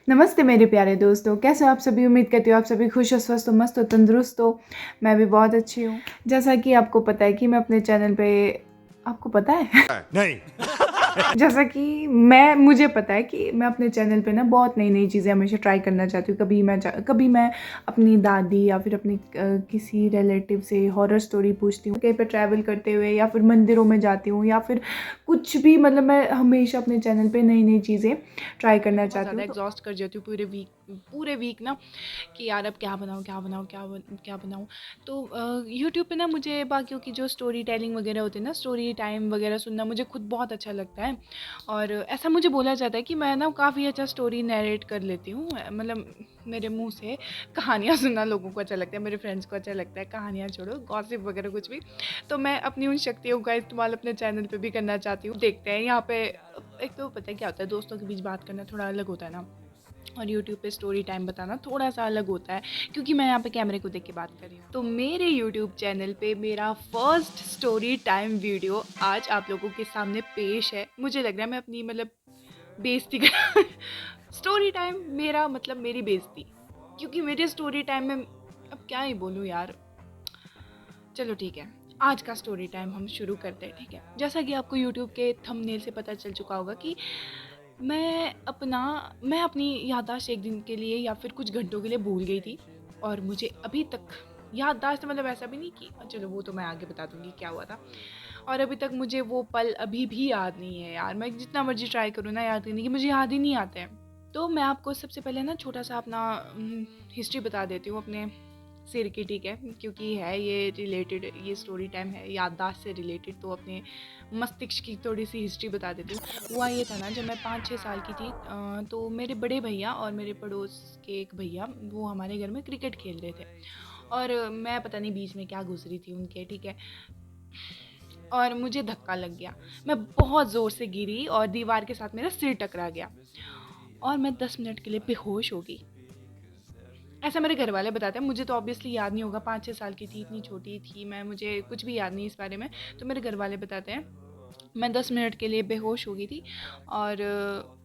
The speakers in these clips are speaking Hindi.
नमस्ते मेरे प्यारे दोस्तों, कैसे हो आप सभी? उम्मीद करती हूँ आप सभी खुश हो, स्वस्थ हो, मस्त हो, तंदुरुस्त हो। मैं भी बहुत अच्छी हूँ। जैसा कि आपको पता है कि मैं अपने चैनल पे आपको पता है? नहीं। जैसा कि मुझे पता है कि मैं अपने चैनल पे ना बहुत नई-नई चीज़ें हमेशा ट्राई करना चाहती हूँ। कभी मैं अपनी दादी या फिर अपनी किसी रिलेटिव से हॉरर स्टोरी पूछती हूँ, कहीं पे ट्रैवल करते हुए या फिर मंदिरों में जाती हूँ या फिर कुछ भी, मतलब मैं हमेशा अपने चैनल पे नई-नई चीज़ें ट्राई करना बहुत चाहती ज़्यादा हूँ। तो एग्जॉस्ट कर जाती हूँ पूरे वीक ना कि यार अब क्या बनाऊँ। तो यूट्यूब पे ना मुझे बाकियों की जो स्टोरी टेलिंग वगैरह होती है ना, स्टोरी टाइम वगैरह सुनना मुझे खुद बहुत अच्छा लगता है। और ऐसा मुझे बोला जाता है कि मैं ना काफ़ी अच्छा स्टोरी नरेट कर लेती हूँ। मतलब मेरे मुंह से कहानियाँ सुनना लोगों को अच्छा लगता है, मेरे फ्रेंड्स को अच्छा लगता है। कहानियाँ छोड़ो, गॉसिप वगैरह कुछ भी। तो मैं अपनी उन शक्तियों का इस्तेमाल अपने चैनल पे भी करना चाहती हूँ। देखते हैं यहाँ पे। एक तो पता है क्या होता है, दोस्तों के बीच बात करना थोड़ा अलग होता है ना, और यूट्यूब पे स्टोरी टाइम बताना थोड़ा सा अलग होता है, क्योंकि मैं यहाँ पे कैमरे को देख के बात कर रही हूँ। तो मेरे यूट्यूब चैनल पे मेरा फर्स्ट स्टोरी टाइम वीडियो आज आप लोगों के सामने पेश है। मुझे लग रहा है मैं अपनी मतलब बेइज्जती कर स्टोरी टाइम मेरा मतलब मेरी बेइज्जती, क्योंकि मेरे स्टोरी टाइम में अब क्या ही बोलूँ यार। चलो ठीक है, आज का स्टोरी टाइम हम शुरू करते हैं। ठीक है, जैसा कि आपको यूट्यूब के थंबनेल से पता चल चुका होगा कि मैं अपनी याददाश्त एक दिन के लिए या फिर कुछ घंटों के लिए भूल गई थी। और मुझे अभी तक याददाश्त, मतलब ऐसा भी नहीं कि चलो वो तो मैं आगे बता दूंगी क्या हुआ था। और अभी तक मुझे वो पल अभी भी याद नहीं है यार। मैं जितना मर्जी ट्राई करूँ ना याद करने की, मुझे याद ही नहीं आते हैं। तो मैं आपको सबसे पहले ना छोटा सा अपना हिस्ट्री बता देती हूँ अपने सिर की। ठीक है, क्योंकि है ये रिलेटेड, ये स्टोरी टाइम है याददाश्त से रिलेटेड, तो अपने मस्तिष्क की थोड़ी सी हिस्ट्री बता देती हूँ। हुआ ये था ना, जब मैं 5-6 साल की थी, तो मेरे बड़े भैया और मेरे पड़ोस के एक भैया वो हमारे घर में क्रिकेट खेल रहे थे। और मैं पता नहीं बीच में क्या गुजरी थी उनके, ठीक है, और मुझे धक्का लग गया। मैं बहुत ज़ोर से गिरी और दीवार के साथ मेरा सिर टकरा गया और मैं 10 मिनट के लिए बेहोश हो गई। ऐसा मेरे घर वाले बताते हैं, मुझे तो ऑब्वियसली याद नहीं होगा, 5-6 साल की थी, इतनी छोटी थी मैं, मुझे कुछ भी याद नहीं इस बारे में। तो मेरे घर वाले बताते हैं मैं 10 मिनट के लिए बेहोश हो गई थी। और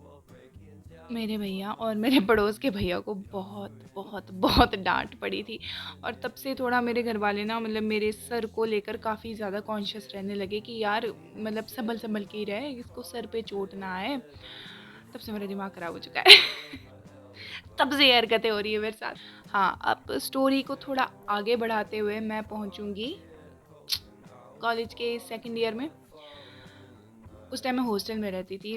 मेरे भैया और मेरे पड़ोस के भैया को बहुत बहुत बहुत डांट पड़ी थी। और तब से थोड़ा मेरे घर वाले ना, मतलब मेरे सर को लेकर काफ़ी ज़्यादा कॉन्शियस रहने लगे कि यार मतलब संभल संभल के ही रहे, इसको सर पे चोट ना आए। तब से मेरा दिमाग ख़राब हो चुका है। तब से ये हरकतें हो रही है मेरे साथ। हाँ, अब स्टोरी को थोड़ा आगे बढ़ाते हुए मैं पहुँचूँगी कॉलेज के सेकंड ईयर में। उस टाइम मैं हॉस्टल में रहती थी।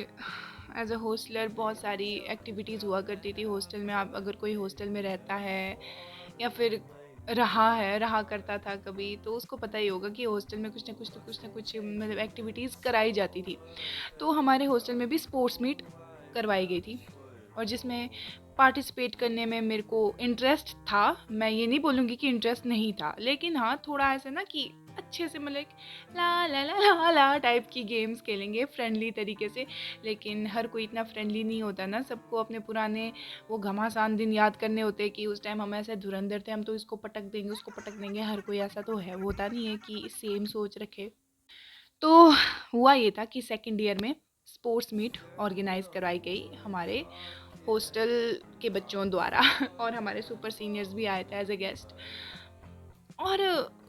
एज अ हॉस्टलर बहुत सारी एक्टिविटीज़ हुआ करती थी हॉस्टल में। आप अगर कोई हॉस्टल में रहता है या फिर रहा करता था कभी, तो उसको पता ही होगा कि हॉस्टल में कुछ ना कुछ मतलब एक्टिविटीज़ कराई जाती थी। तो हमारे हॉस्टल में भी स्पोर्ट्स मीट करवाई गई थी, और जिसमें पार्टिसिपेट करने में मेरे को इंटरेस्ट था। मैं ये नहीं बोलूँगी कि इंटरेस्ट नहीं था, लेकिन हाँ थोड़ा ऐसे ना कि अच्छे से, मतलब ला ला ला ला ला टाइप की गेम्स खेलेंगे फ्रेंडली तरीके से। लेकिन हर कोई इतना फ्रेंडली नहीं होता ना, सबको अपने पुराने वो घमासान दिन याद करने होते हैं कि उस टाइम हम ऐसे धुरंधर थे, हम तो इसको पटक देंगे उसको पटक देंगे। हर कोई ऐसा तो है, होता नहीं है कि सेम सोच रखे। तो हुआ ये था कि सेकंड ईयर में स्पोर्ट्स मीट ऑर्गेनाइज करवाई गई हमारे हॉस्टल के बच्चों द्वारा। और हमारे सुपर सीनियर्स भी आए थे एज ए गेस्ट। और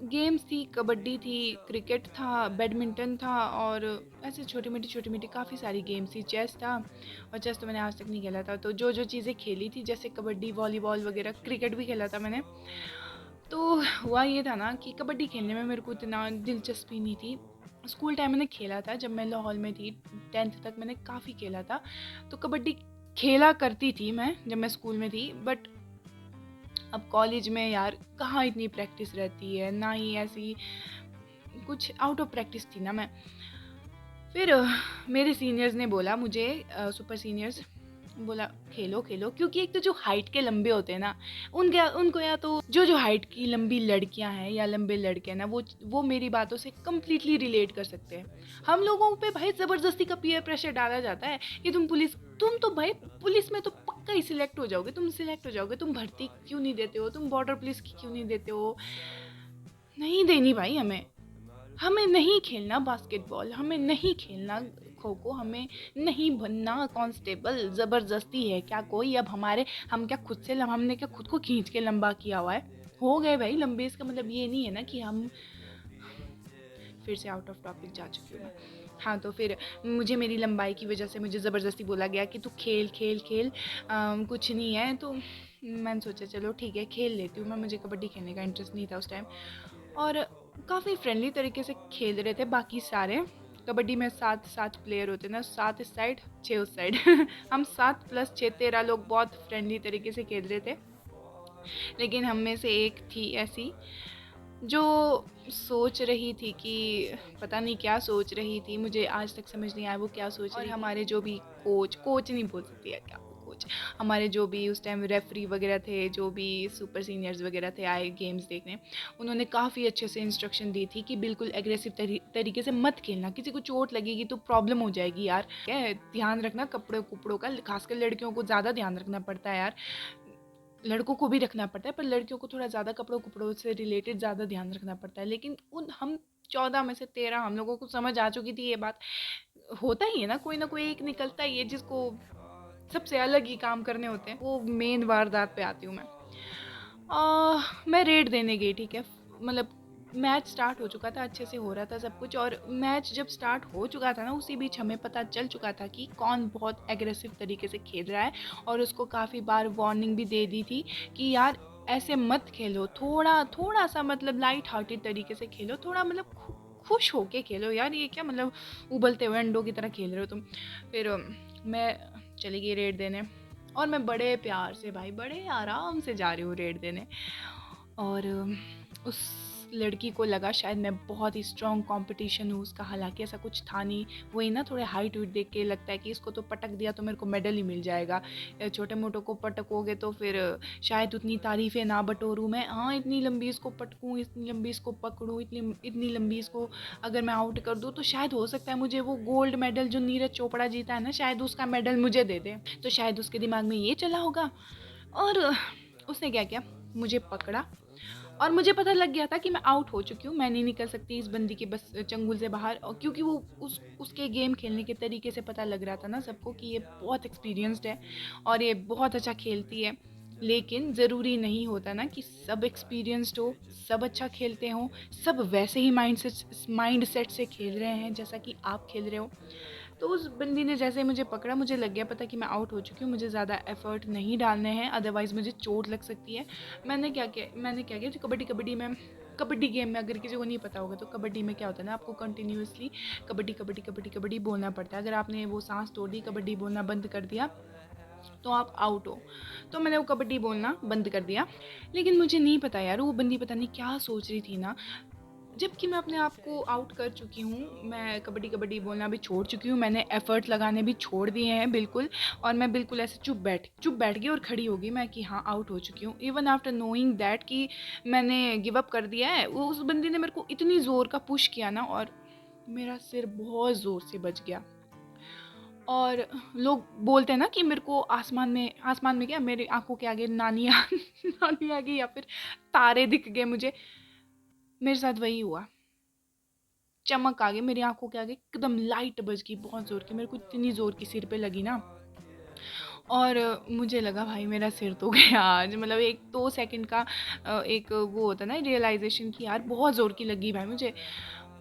गेम्स थी, कबड्डी थी, क्रिकेट था, बैडमिंटन था, और ऐसे छोटी मोटी काफ़ी सारी गेम्स थी। चेस था, और चेस तो मैंने आज तक नहीं खेला था। तो जो जो चीज़ें खेली थी, जैसे कबड्डी, वॉलीबॉल वगैरह, क्रिकेट भी खेला था मैंने। तो हुआ ये था ना कि कबड्डी खेलने में मेरे को इतना दिलचस्पी नहीं थी। स्कूल टाइम मैंने खेला था, जब मैं लाहौल में थी 10th तक मैंने काफ़ी खेला था। तो कबड्डी खेला करती थी मैं जब मैं स्कूल में थी। बट अब कॉलेज में यार कहाँ इतनी प्रैक्टिस रहती है, ना ही ऐसी कुछ आउट ऑफ प्रैक्टिस थी ना मैं। फिर मेरे सीनियर्स ने बोला मुझे, सुपर सीनियर्स बोला खेलो खेलो, क्योंकि एक तो जो हाइट के लंबे होते हैं ना, उनको या तो जो हाइट की लंबी लड़कियां हैं या लंबे लड़के हैं ना, वो मेरी बातों से कम्प्लीटली रिलेट कर सकते हैं। हम लोगों पे भाई ज़बरदस्ती का पीयर प्रेशर डाला जाता है कि तुम तो भाई पुलिस में तो पक्का ही सिलेक्ट हो जाओगे, तुम सिलेक्ट हो जाओगे, तुम भर्ती क्यों नहीं देते हो, तुम बॉर्डर पुलिस की क्यों नहीं देते हो। नहीं देनी भाई, हमें नहीं खेलना बास्केटबॉल, हमें नहीं खेलना खो, हमें नहीं बनना कांस्टेबल, ज़बरदस्ती है क्या कोई अब हमारे, हम क्या खुद से हमने क्या खुद को खींच के लंबा किया हुआ है, हो गए भाई लंबे। इसका मतलब ये नहीं है ना कि हम, फिर से आउट ऑफ टॉपिक जा चुकी हूँ मैं। हाँ, तो फिर मुझे मेरी लंबाई की वजह से मुझे ज़बरदस्ती बोला गया कि तू खेल खेल खेल, कुछ नहीं है। तो मैंने सोचा चलो ठीक है खेल लेती हूँ मैं, मुझे कबड्डी खेलने का इंटरेस्ट नहीं था उस टाइम। और काफ़ी फ्रेंडली तरीके से खेल रहे थे बाकी सारे। कबड्डी में 7 प्लेयर होते ना, 7 इस साइड 6 उस साइड हम 7 + 6 13 लोग बहुत फ्रेंडली तरीके से खेल रहे थे। लेकिन हम में से एक थी ऐसी जो सोच रही थी कि पता नहीं क्या सोच रही थी, मुझे आज तक समझ नहीं आया वो क्या सोच रही थी। और हमारे जो भी कोच नहीं बोल सकती है क्या, कोच, हमारे जो भी उस टाइम रेफरी वगैरह थे, जो भी सुपर सीनियर्स वगैरह थे आए गेम्स देखने, उन्होंने काफ़ी अच्छे से इंस्ट्रक्शन दी थी कि बिल्कुल एग्रेसिव तरीके से मत खेलना, किसी को चोट लगेगी तो प्रॉब्लम हो जाएगी यार, क्या ध्यान रखना कपड़े कुपड़ों का, खासकर लड़कियों को ज़्यादा ध्यान रखना पड़ता है यार, लड़कों को भी रखना पड़ता है पर लड़कियों को थोड़ा ज़्यादा कपड़ों कुपड़ों से रिलेटेड ज़्यादा ध्यान रखना पड़ता है। लेकिन हम 14 में से 13 हम लोगों को समझ आ चुकी थी ये बात। होता ही है ना कोई एक निकलता ही है जिसको सबसे अलग ही काम करने होते हैं। वो मेन वारदात पे आती हूँ मैं। मैं रेड देने गई, ठीक है, मतलब मैच स्टार्ट हो चुका था, अच्छे से हो रहा था सब कुछ। और मैच जब स्टार्ट हो चुका था ना, उसी बीच हमें पता चल चुका था कि कौन बहुत एग्रेसिव तरीके से खेल रहा है। और उसको काफ़ी बार वार्निंग भी दे दी थी कि यार ऐसे मत खेलो, थोड़ा सा मतलब लाइट हार्टेड तरीके से खेलो, थोड़ा मतलब खुश होके खेलो यार, ये क्या मतलब उबलते हुए अंडों की तरह खेल रहे हो तुम। फिर मैं चली गई रेड देने, और मैं बड़े प्यार से भाई बड़े आराम से जा रही हूँ रेड देने। और उस लड़की को लगा शायद मैं बहुत ही स्ट्रॉन्ग कंपटीशन हूँ उसका, हालांकि ऐसा कुछ था नहीं। वही ना, थोड़े हाइट वेट देख के लगता है कि इसको तो पटक दिया तो मेरे को मेडल ही मिल जाएगा, छोटे मोटों को पटकोगे तो फिर शायद उतनी तारीफ़ें ना बटोरूँ मैं। हाँ, इतनी लंबी इसको पटकूँ, इतनी लंबी इसको पकड़ूँ, इतनी लंबी इसको अगर मैं आउट कर दूँ तो शायद हो सकता है मुझे वो गोल्ड मेडल जो नीरज चोपड़ा जीता है ना, शायद उसका मेडल मुझे दे दे। तो शायद उसके दिमाग में ये चला होगा। और उसने क्या किया, मुझे पकड़ा, और मुझे पता लग गया था कि मैं आउट हो चुकी हूँ, मैं नहीं निकल सकती इस बंदी के बस चंगुल से बाहर। और क्योंकि वो उसके गेम खेलने के तरीके से पता लग रहा था ना सबको कि ये बहुत एक्सपीरियंस्ड है और ये बहुत अच्छा खेलती है। लेकिन ज़रूरी नहीं होता ना कि सब एक्सपीरियंस्ड हो, सब अच्छा खेलते हों, सब वैसे ही माइंड सेट से खेल रहे हैं जैसा कि आप खेल रहे हो। तो उस बंदी ने जैसे ही मुझे पकड़ा, मुझे लग गया पता कि मैं आउट हो चुकी हूँ, मुझे ज़्यादा एफर्ट नहीं डालने हैं, अदरवाइज़ मुझे चोट लग सकती है। मैंने क्या किया जो कबड्डी गेम में, अगर किसी को नहीं पता होगा तो कबड्डी में क्या होता है ना, आपको कंटिन्यूसली कबड्डी कबड्डी कबड्डी कबड्डी बोलना पड़ता है। अगर आपने वो सांस तोड़ दी, कबड्डी बोलना बंद कर दिया, तो आप आउट हो। तो मैंने वो कबड्डी बोलना बंद कर दिया। लेकिन मुझे नहीं पता यार, वो बंदी पता नहीं क्या सोच रही थी ना, जबकि मैं अपने आप को आउट कर चुकी हूँ, मैं कबड्डी बोलना भी छोड़ चुकी हूँ, मैंने एफ़र्ट लगाने भी छोड़ दिए हैं बिल्कुल। और मैं बिल्कुल ऐसे चुप बैठ गई और खड़ी हो गई मैं कि हाँ आउट हो चुकी हूँ, इवन आफ्टर नोइंग दैट कि मैंने गिव अप कर दिया है। वो उस बंदी ने मेरे को इतनी ज़ोर का पुश किया ना, और मेरा सिर बहुत ज़ोर से बच गया। और लोग बोलते हैं ना कि मेरे को आसमान में क्या, मेरी आंखों के आगे नानी आ गई या फिर तारे दिख गए मुझे। मेरे साथ वही हुआ, चमक आ गई मेरी आंखों के आगे, एकदम लाइट बज गई बहुत ज़ोर की, मेरे को इतनी ज़ोर की सिर पे लगी ना। और मुझे लगा भाई मेरा सिर तो गया आज, मतलब 1-2 सेकंड का एक वो होता है ना रियलाइजेशन कि यार बहुत ज़ोर की लगी भाई मुझे।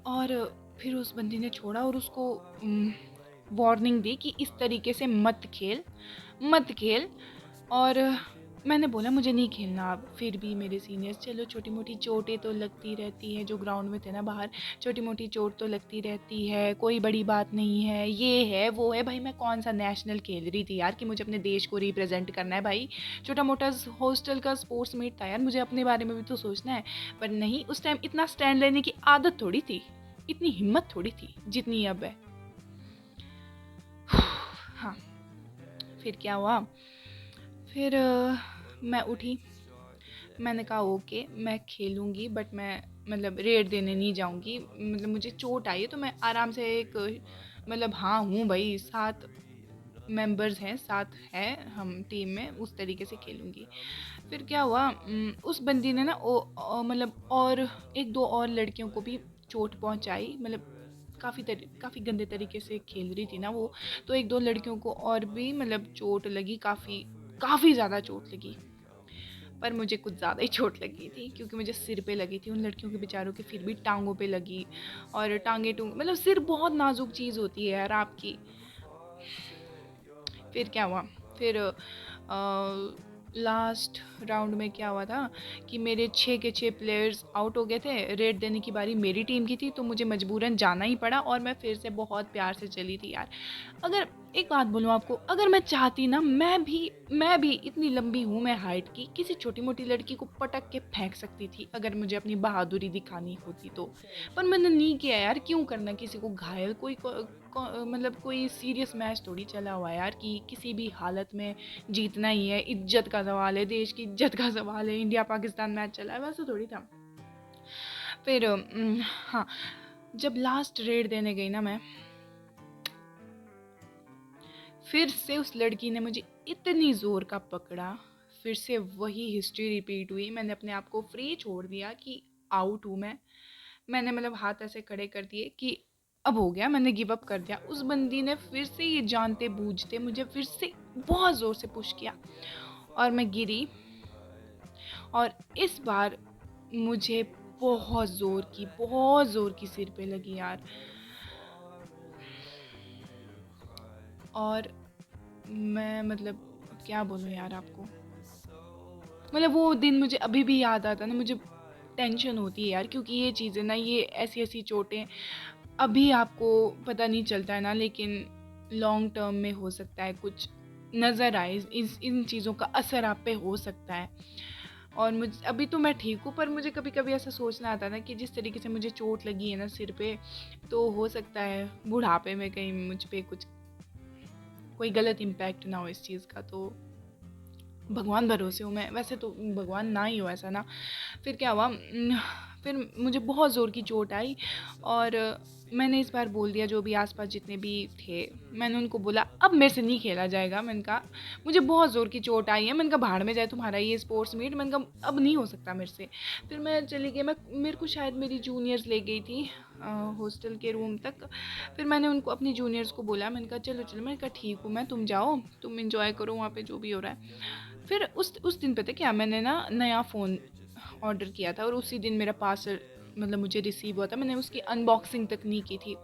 और फिर उस बंदी ने छोड़ा और उसको वार्निंग दी कि इस तरीके से मत खेल। और मैंने बोला मुझे नहीं खेलना अब। फिर भी मेरे सीनियर्स, चलो छोटी मोटी चोटें तो लगती रहती है, जो ग्राउंड में थे ना बाहर, छोटी मोटी चोट तो लगती रहती है, कोई बड़ी बात नहीं है, ये है वो है। भाई मैं कौन सा नेशनल खेल रही थी यार कि मुझे अपने देश को रिप्रेजेंट करना है, भाई छोटा मोटा हॉस्टल का स्पोर्ट्स मीट था यार, मुझे अपने बारे में भी तो सोचना है। पर नहीं, उस टाइम इतना स्टैंड लेने की आदत थोड़ी थी, इतनी हिम्मत थोड़ी थी जितनी अब है। हाँ, फिर क्या हुआ, फिर मैं उठी, मैंने कहा ओके मैं खेलूँगी, बट मैं मतलब रेड देने नहीं जाऊँगी, मतलब मुझे चोट आई है तो मैं आराम से एक, मतलब हाँ हूँ भाई, 7 मेंबर्स हैं, 7 हैं हम टीम में, उस तरीके से खेलूँगी। फिर क्या हुआ, उस बंदी ने ना मतलब और 1-2 और लड़कियों को भी चोट पहुँचाई, मतलब काफ़ी गंदे तरीके से खेल रही थी ना वो, तो 1-2 लड़कियों को और भी मतलब चोट लगी, काफ़ी ज़्यादा चोट लगी। पर मुझे कुछ ज़्यादा ही चोट लगी थी क्योंकि मुझे सिर पे लगी थी, उन लड़कियों के बेचारों के फिर भी टाँगों पे लगी, और टाँगें टूँग मतलब सिर बहुत नाज़ुक चीज़ होती है यार आपकी। फिर क्या हुआ, फिर लास्ट राउंड में क्या हुआ था कि मेरे 6 के 6 प्लेयर्स आउट हो गए थे। रेड देने की बारी मेरी टीम की थी, तो मुझे मजबूरन जाना ही पड़ा, और मैं फिर से बहुत प्यार से चली थी यार। अगर एक बात बोलूँ आपको, अगर मैं चाहती ना, मैं भी इतनी लंबी हूँ मैं हाइट की, किसी छोटी मोटी लड़की को पटक के फेंक सकती थी अगर मुझे अपनी बहादुरी दिखानी होती तो। पर मैंने नहीं किया यार, क्यों करना किसी को घायल, मतलब कोई सीरियस मैच थोड़ी चला हुआ है यार कि किसी भी हालत में जीतना ही है, इज्जत का सवाल है, देश की इज्जत का सवाल है, इंडिया पाकिस्तान मैच चला है, वैसा थोड़ी था। फिर हाँ, जब लास्ट रेड देने गई ना मैं, फिर से उस लड़की ने मुझे इतनी ज़ोर का पकड़ा, फिर से वही हिस्ट्री रिपीट हुई। मैंने अपने आप को फ्री छोड़ दिया कि आउट हूँ मैंने मतलब हाथ ऐसे खड़े कर दिए कि अब हो गया, मैंने गिव अप कर दिया। उस बंदी ने फिर से ये जानते बूझते मुझे फिर से बहुत ज़ोर से पुश किया, और मैं गिरी, और इस बार मुझे बहुत ज़ोर की सिर पे लगी यार। और मैं मतलब क्या बोलूँ यार आपको, मतलब वो दिन मुझे अभी भी याद आता है ना, मुझे टेंशन होती है यार, क्योंकि ये चीज़ें ना, ये ऐसी चोटें अभी आपको पता नहीं चलता है ना, लेकिन लॉन्ग टर्म में हो सकता है कुछ नज़र आए, इन चीज़ों का असर आप पे हो सकता है। और अभी तो मैं ठीक हूँ, पर मुझे कभी कभी ऐसा सोचना आता है ना कि जिस तरीके से मुझे चोट लगी है ना सिर पे, तो हो सकता है बुढ़ापे में कहीं मुझ पे कोई गलत इम्पैक्ट ना हो इस चीज़ का। तो भगवान भरोसे हूँ मैं, वैसे तो भगवान ना ही हो ऐसा ना। फिर क्या हुआ, फिर मुझे बहुत ज़ोर की चोट आई, और मैंने इस बार बोल दिया, जो भी आसपास जितने भी थे, मैंने उनको बोला अब मेरे से नहीं खेला जाएगा। मैंने कहा मुझे बहुत ज़ोर की चोट आई है, मैंने कहा भाड़ में जाए तुम्हारा ये स्पोर्ट्स मीट, मैंने कहा अब नहीं हो सकता मेरे से। फिर मैं चली गई, मेरे को शायद मेरी जूनियर्स ले गई थी हॉस्टल के रूम तक। फिर मैंने उनको, अपनी जूनियर्स को बोला, मैंने कहा चलो, मैंने कहा ठीक हूँ मैं, तुम जाओ, तुम इंजॉय करो वहाँ पे जो भी हो रहा है। फिर उस दिन पता क्या, मैंने ना नया फ़ोन ऑर्डर किया था, और उसी दिन मेरा पार्सल मतलब मुझे रिसीव हुआ था। मैंने उसकी अनबॉक्सिंग तक नहीं की थी,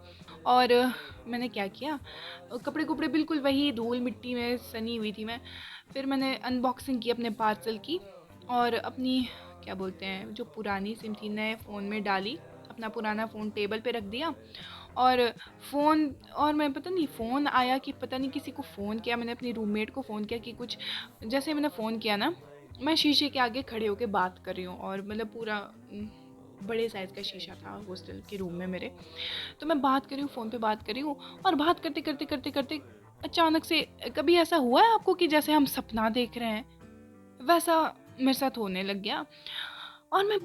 और मैंने क्या किया, कपड़े कुपड़े बिल्कुल वही धूल मिट्टी में सनी हुई थी मैं। फिर मैंने अनबॉक्सिंग की अपने पार्सल की, और अपनी क्या बोलते हैं जो पुरानी सिम थी नए फ़ोन में डाली, अपना पुराना फ़ोन टेबल पे रख दिया, और फ़ोन, और मैं पता नहीं फ़ोन आया कि पता नहीं किसी को फ़ोन किया, मैंने अपनी रूममेट को फ़ोन किया कि कुछ, जैसे मैंने फ़ोन किया ना, मैं शीशे के आगे खड़े होकर बात कर रही हूँ, और मतलब पूरा बड़े साइज़ का शीशा था हॉस्टल के रूम में मेरे। तो मैं बात कर रही हूँ, फ़ोन पे बात कर रही हूँ, और बात करते करते करते करते अचानक से, कभी ऐसा हुआ है आपको कि जैसे हम सपना देख रहे हैं, वैसा मेरे साथ होने लग गया। और मैं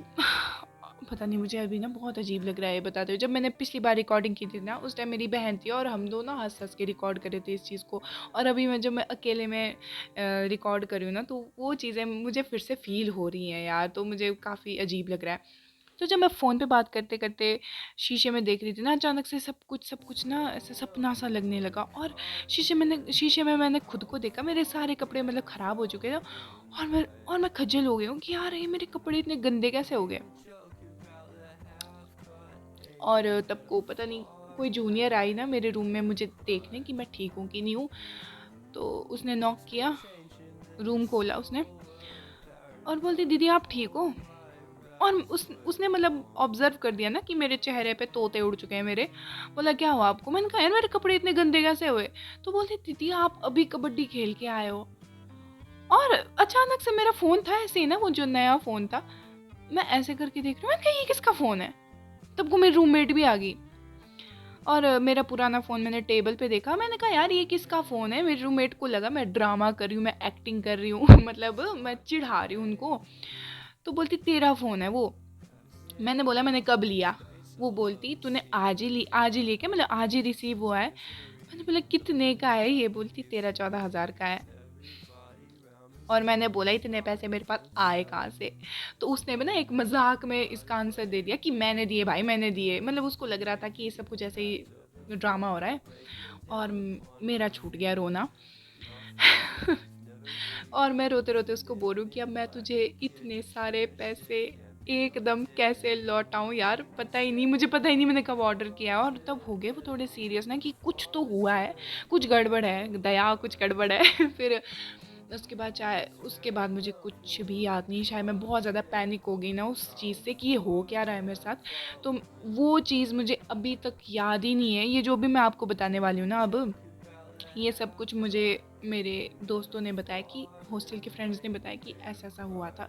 पता नहीं, मुझे अभी ना बहुत अजीब लग रहा है ये बताते हुए। जब मैंने पिछली बार रिकॉर्डिंग की थी ना, उस टाइम मेरी बहन थी, और हम दोनों हंस हंस के रिकॉर्ड कर रहे थे इस चीज़ को। और अभी जब मैं अकेले में रिकॉर्ड कर रही हूँ ना, तो वो चीज़ें मुझे फिर से फील हो रही हैं यार, तो मुझे काफ़ी अजीब लग रहा है। तो जब मैं फ़ोन पे बात करते करते शीशे में देख रही थी ना, अचानक से सब कुछ ना ऐसे सपना सा लगने लगा, और शीशे में मैंने खुद को देखा, मेरे सारे कपड़े मतलब ख़राब हो चुके थे, और मैं खज्जल हो गई हूँ कि यार ये मेरे कपड़े इतने गंदे कैसे हो गए। और तब को पता नहीं कोई जूनियर आई ना मेरे रूम में मुझे देखने कि मैं ठीक हूँ कि नहीं हूँ, तो उसने नॉक किया, रूम खोला उसने, और बोलती दीदी आप ठीक हो। और उसने मतलब ऑब्जर्व कर दिया ना कि मेरे चेहरे पे तोते उड़ चुके हैं मेरे। बोला क्या हुआ आपको, मैंने कहा यार मेरे कपड़े इतने गंदे कैसे हुए। तो बोलती दीदी आप अभी कबड्डी खेल के आए हो। और अचानक से मेरा फ़ोन था ऐसे ही ना, वो जो नया फ़ोन था, मैं ऐसे करके देख रही हूँ, मैंने कहा ये किसका फ़ोन है। तब को मेरी रूममेट भी आ गई, और मेरा पुराना फ़ोन मैंने टेबल पे देखा, मैंने कहा यार ये किसका फ़ोन है। मेरी रूममेट को लगा मैं ड्रामा कर रही हूँ, मैं एक्टिंग कर रही हूँ मतलब मैं चिढ़ा रही हूँ उनको। तो बोलती तेरा फ़ोन है वो। मैंने बोला मैंने कब लिया। वो बोलती तूने आज ही लेके मतलब आज ही रिसीव हुआ है। मैंने बोला कितने का है ये, बोलती 13-14 हज़ार का है। और मैंने बोला इतने पैसे मेरे पास आए कहाँ से। तो उसने भी ना एक मजाक में इसका आंसर दे दिया कि मैंने दिए भाई, मैंने दिए। मतलब उसको लग रहा था कि ये सब कुछ ऐसे ही ड्रामा हो रहा है। और मेरा छूट गया रोना। और मैं रोते रोते उसको बोलूँ कि अब मैं तुझे इतने सारे पैसे एकदम कैसे लौटाऊं यार, पता ही नहीं, मुझे पता ही नहीं मैंने कब ऑर्डर किया है। और तब हो गए वो थोड़े सीरियस ना कि कुछ तो हुआ है, कुछ गड़बड़ है दया, कुछ गड़बड़ है। फिर उसके बाद मुझे कुछ भी याद नहीं। शायद मैं बहुत ज़्यादा पैनिक हो गई ना उस चीज़ से कि ये हो क्या रहा है मेरे साथ। तो वो चीज़ मुझे अभी तक याद ही नहीं है। ये जो भी मैं आपको बताने वाली हूँ ना अब, ये सब कुछ मुझे मेरे दोस्तों ने बताया, कि हॉस्टल के फ्रेंड्स ने बताया कि ऐसा ऐसा हुआ था।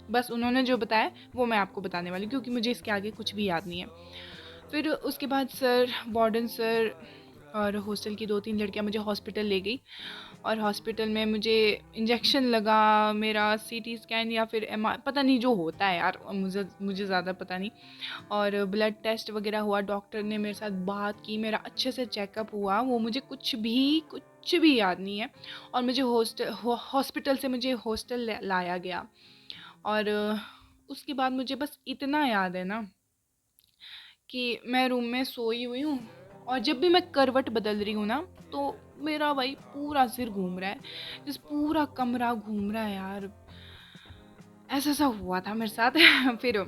बस उन्होंने जो बताया वो मैं आपको बताने वाली हूँ, क्योंकि मुझे इसके आगे कुछ भी याद नहीं है। फिर उसके बाद सर, वार्डन सर और हॉस्टल की 2-3 लड़कियां मुझे हॉस्पिटल ले गई। और हॉस्पिटल में मुझे इंजेक्शन लगा, मेरा सीटी स्कैन या फिर पता नहीं जो होता है यार, मुझे ज़्यादा पता नहीं। और ब्लड टेस्ट वगैरह हुआ, डॉक्टर ने मेरे साथ बात की, मेरा अच्छे से चेकअप हुआ। वो मुझे कुछ भी याद नहीं है। और मुझे हॉस्पिटल से मुझे हॉस्टल लाया गया। और उसके बाद मुझे बस इतना याद है ना कि मैं रूम में सोई हुई हूँ, और जब भी मैं करवट बदल रही हूँ ना, तो मेरा भाई पूरा सिर घूम रहा है, जिस पूरा कमरा घूम रहा है यार। ऐसा सा हुआ था मेरे साथ। फिर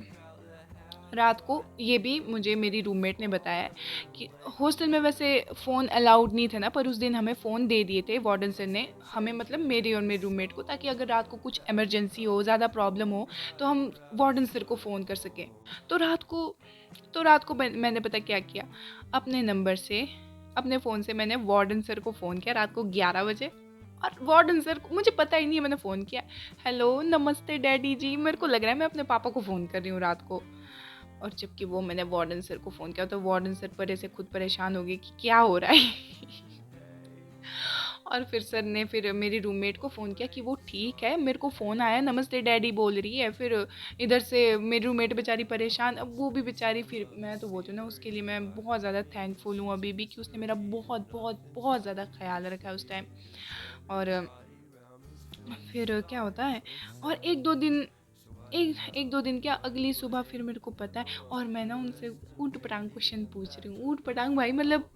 रात को ये भी मुझे मेरी रूममेट ने बताया कि हॉस्टल में वैसे फ़ोन अलाउड नहीं थे ना, पर उस दिन हमें फ़ोन दे दिए थे वार्डन सर ने हमें, मतलब मेरे और मेरी रूममेट को, ताकि अगर रात को कुछ इमरजेंसी हो, ज़्यादा प्रॉब्लम हो, तो हम वार्डन सर को फ़ोन कर सकें। तो रात को मैंने पता क्या किया, अपने नंबर से, अपने फ़ोन से मैंने वार्डन सर को फ़ोन किया रात को 11 बजे। और वार्डन सर को मुझे पता ही नहीं है, मैंने फ़ोन किया, हेलो नमस्ते डैडी जी। मेरे को लग रहा है मैं अपने पापा को फ़ोन कर रही हूँ रात को। और जबकि वो मैंने वार्डन सर को फ़ोन किया, तो वार्डन सर परे से खुद परेशान हो गए कि क्या हो रहा है। और फिर सर ने फिर मेरी रूममेट को फ़ोन किया कि वो ठीक है, मेरे को फ़ोन आया, नमस्ते डैडी बोल रही है। फिर इधर से मेरी रूममेट बेचारी परेशान, अब वो भी बेचारी, फिर मैं तो बोलती हूँ ना, उसके लिए मैं बहुत ज़्यादा थैंकफुल हूँ अभी भी, कि उसने मेरा बहुत बहुत बहुत ज़्यादा ख्याल रखा उस टाइम। और फिर क्या होता है, और एक दो दिन क्या, अगली सुबह फिर मेरे को पता है, और मैं ना उनसे ऊट पटांग क्वेश्चन पूछ रही हूँ। ऊट पटांग भाई, मतलब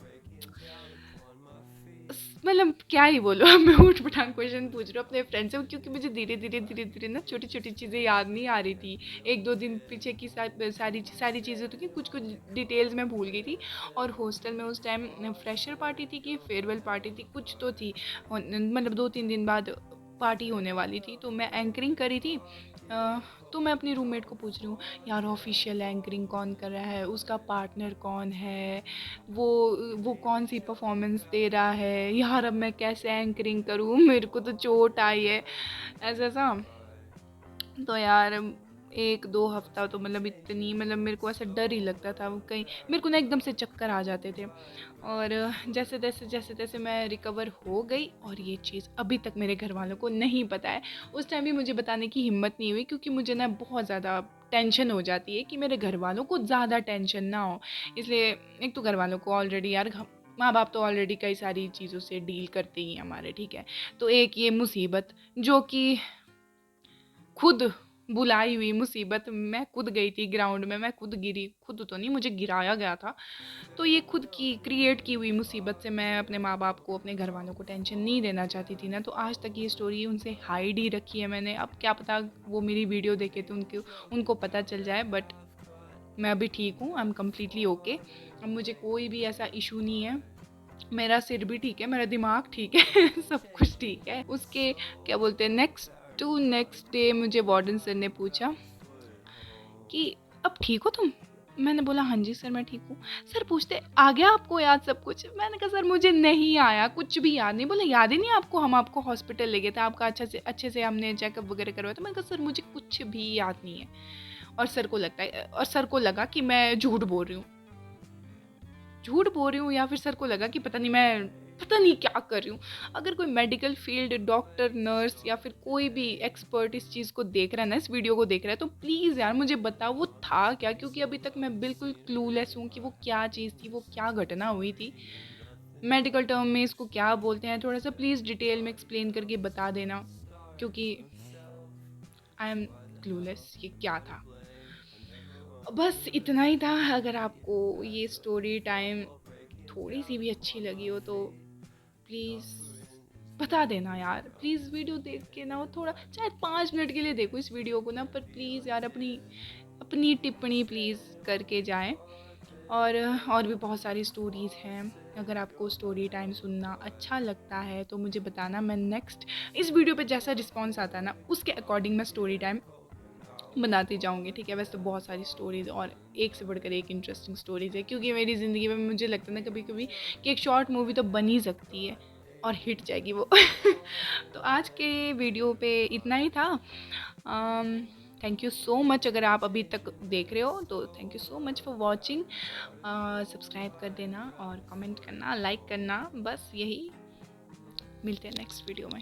क्या ही बोलो। अब मैं ऊट पटांग क्वेश्चन पूछ रही हूँ अपने फ्रेंड से, क्योंकि मुझे धीरे धीरे ना छोटी छोटी चीज़ें याद नहीं आ रही थी। एक दो दिन पीछे की सारी चीज़ें तो कि कुछ कुछ डिटेल्स मैं भूल गई थी। और हॉस्टल में उस टाइम फ्रेशर पार्टी थी कि फेयरवेल पार्टी थी, कुछ तो थी, मतलब 2-3 दिन बाद पार्टी होने वाली थी। तो मैं एंकरिंग करी थी। तो मैं अपनी रूममेट को पूछ रही हूँ, यार ऑफिशियल एंकरिंग कौन कर रहा है, उसका पार्टनर कौन है, वो कौन सी परफॉर्मेंस दे रहा है, यार अब मैं कैसे एंकरिंग करूँ, मेरे को तो चोट आई है, ऐसा सा। तो यार 1-2 हफ्ता तो मतलब इतनी, मतलब मेरे को ऐसा डर ही लगता था, कहीं मेरे को ना एकदम से चक्कर आ जाते थे। और जैसे तैसे मैं रिकवर हो गई, और ये चीज़ अभी तक मेरे घर वालों को नहीं पता है। उस टाइम भी मुझे बताने की हिम्मत नहीं हुई, क्योंकि मुझे ना बहुत ज़्यादा टेंशन हो जाती है कि मेरे घर वालों को ज़्यादा टेंशन ना हो। इसलिए एक तो घर वालों को ऑलरेडी यार, माँ बाप तो ऑलरेडी कई सारी चीज़ों से डील करते ही हैं हमारे, ठीक है। तो एक ये मुसीबत, जो कि खुद बुलाई हुई मुसीबत, मैं खुद गई थी ग्राउंड में, मैं खुद गिरी, खुद तो नहीं, मुझे गिराया गया था। तो ये खुद की क्रिएट की हुई मुसीबत से मैं अपने माँ बाप को, अपने घर वालों को टेंशन नहीं देना चाहती थी ना, तो आज तक ये स्टोरी उनसे हाइड ही रखी है मैंने। अब क्या पता वो मेरी वीडियो देखे तो उनको पता चल जाए, बट मैं अभी ठीक हूँ, आई एम कम्प्लीटली ओके। अब मुझे कोई भी ऐसा इशू नहीं है, मेरा सिर भी ठीक है, मेरा दिमाग ठीक है। सब कुछ ठीक है। उसके क्या बोलते हैं, नेक्स्ट डे मुझे वार्डन सर ने पूछा कि अब ठीक हो तुम। मैंने बोला हाँ जी सर मैं ठीक हूँ। सर पूछते आ गया आपको याद सब कुछ। मैंने कहा सर मुझे नहीं आया, कुछ भी याद नहीं। बोले याद ही नहीं आपको, हम आपको हॉस्पिटल ले गए थे, आपका अच्छे से हमने चेकअप वगैरह करवाया था। मैंने कहा सर मुझे कुछ भी याद नहीं है। और सर को लगा कि मैं झूठ बोल रही हूँ, या फिर सर को लगा कि पता नहीं क्या कर रही हूँ। अगर कोई मेडिकल फील्ड, डॉक्टर, नर्स या फिर कोई भी एक्सपर्ट इस चीज़ को देख रहा है ना, इस वीडियो को देख रहा है, तो प्लीज़ यार मुझे बताओ वो था क्या, क्योंकि अभी तक मैं बिल्कुल क्लूलेस हूँ कि वो क्या चीज़ थी, वो क्या घटना हुई थी, मेडिकल टर्म में इसको क्या बोलते हैं, थोड़ा सा प्लीज़ डिटेल में एक्सप्लेन करके बता देना। क्योंकि आई एम क्लूलेस ये क्या था। बस इतना ही था। अगर आपको ये स्टोरी टाइम थोड़ी सी भी अच्छी लगी हो तो प्लीज़ बता देना यार। प्लीज़ वीडियो देख के ना, वो थोड़ा चाहे 5 मिनट के लिए देखो इस वीडियो को ना, पर प्लीज़ यार अपनी अपनी टिप्पणी प्लीज़ करके जाएं। और भी बहुत सारी स्टोरीज़ हैं। अगर आपको स्टोरी टाइम सुनना अच्छा लगता है तो मुझे बताना, मैं नेक्स्ट इस वीडियो पे जैसा रिस्पॉन्स आता है ना उसके अकॉर्डिंग मैं स्टोरी टाइम बनाती जाऊँगी, ठीक है। वैसे तो बहुत सारी स्टोरीज़ और एक से बढ़कर एक इंटरेस्टिंग स्टोरीज़ है, क्योंकि मेरी ज़िंदगी में मुझे लगता है ना कभी कभी कि एक शॉर्ट मूवी तो बन ही सकती है और हिट जाएगी वो। तो आज के वीडियो पे इतना ही था। Thank you so much. अगर आप अभी तक देख रहे हो तो thank you so much for watching. Subscribe कर देना और कमेंट करना, लाइक करना, बस यही। मिलते हैं नेक्स्ट वीडियो में।